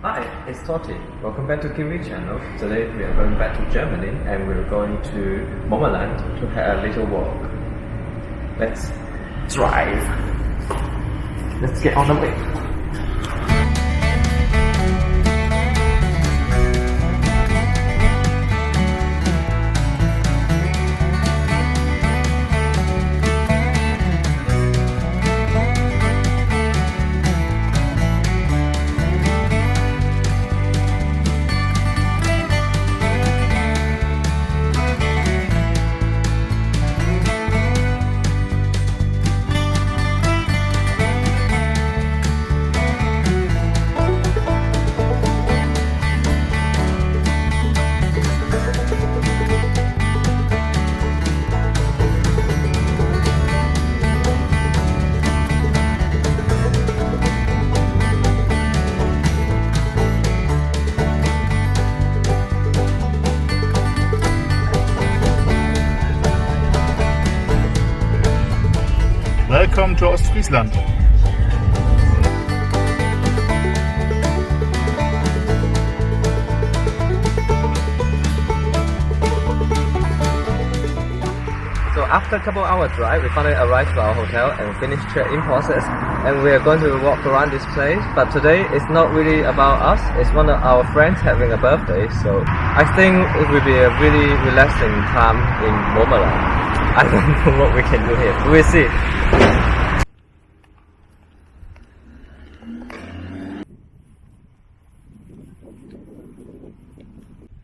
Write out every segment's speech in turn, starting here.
Hi, it's Totti. Welcome back to Kiwi channel. Today we are going back to Germany and we're going to Momerland to have a little walk. Let's drive. Let's get on the way. Welcome to Ostfriesland. So after a couple hours drive, we finally arrived to our hotel and finished check-in process. And we are going to walk around this place. But today it's not really about us. It's one of our friends having a birthday. So I think it will be a really relaxing time in Momerland. I don't know what we can do here. We'll see.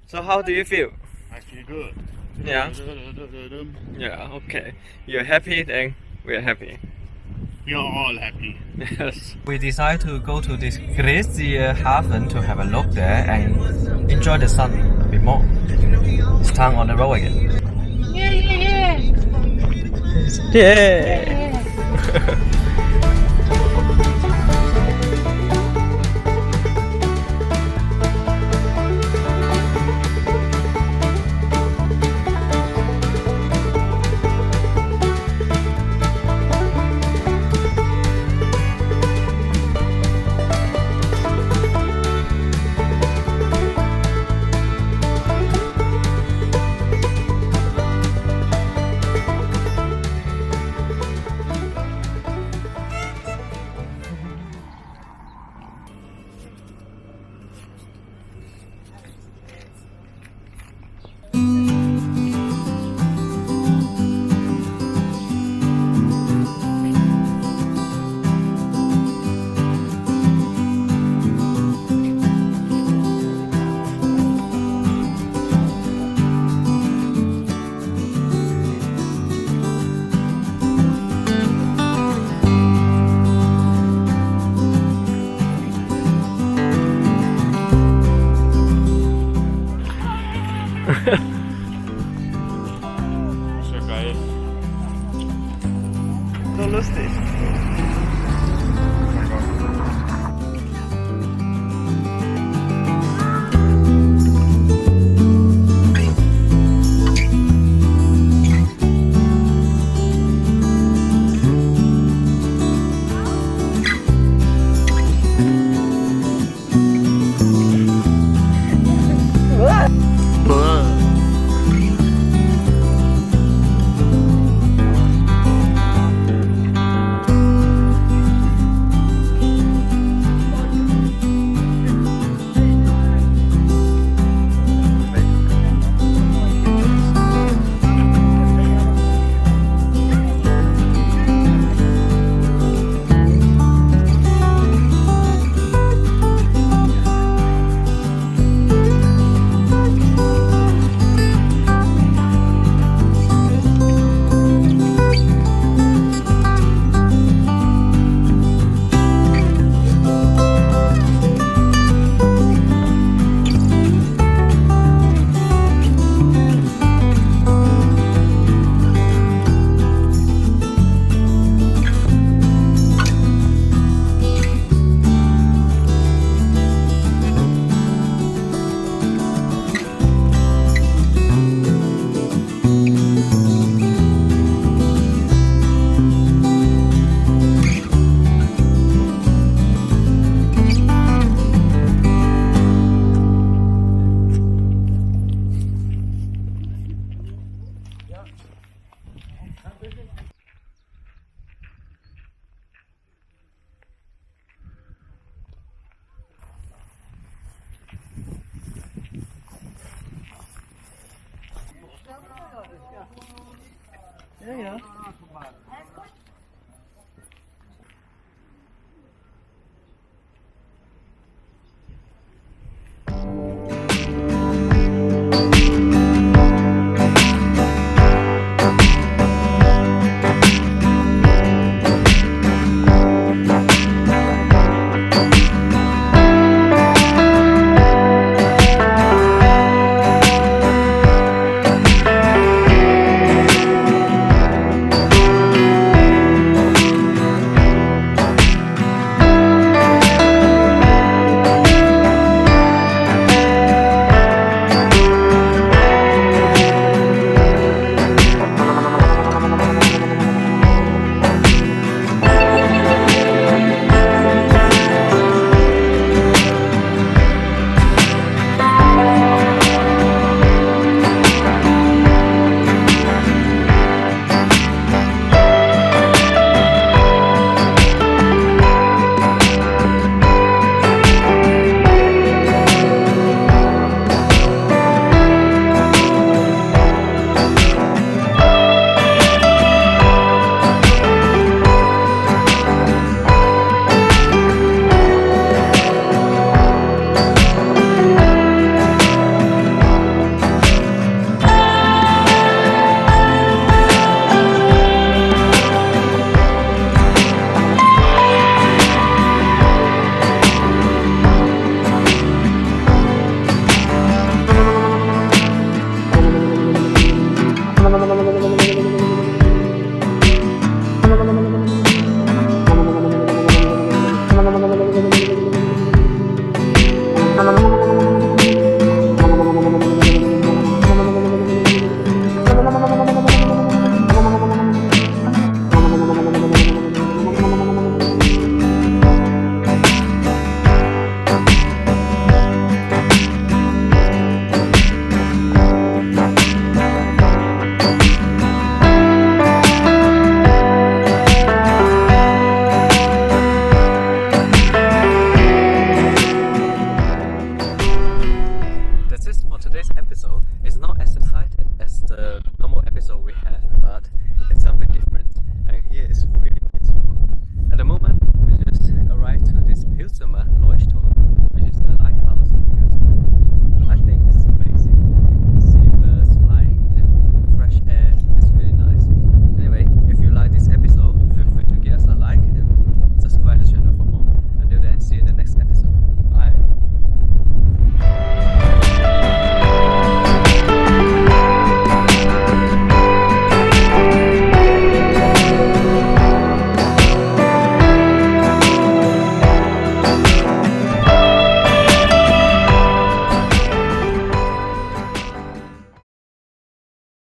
So how do you feel? I feel good. Yeah. Yeah, okay. You're happy, then we're happy. We are all happy. Yes. We decided to go to this Glacier Hafen to have a look there and enjoy the sun a bit more. It's time on the road again. Yeah! Ist ja geil. So lustig. Yeah, yeah.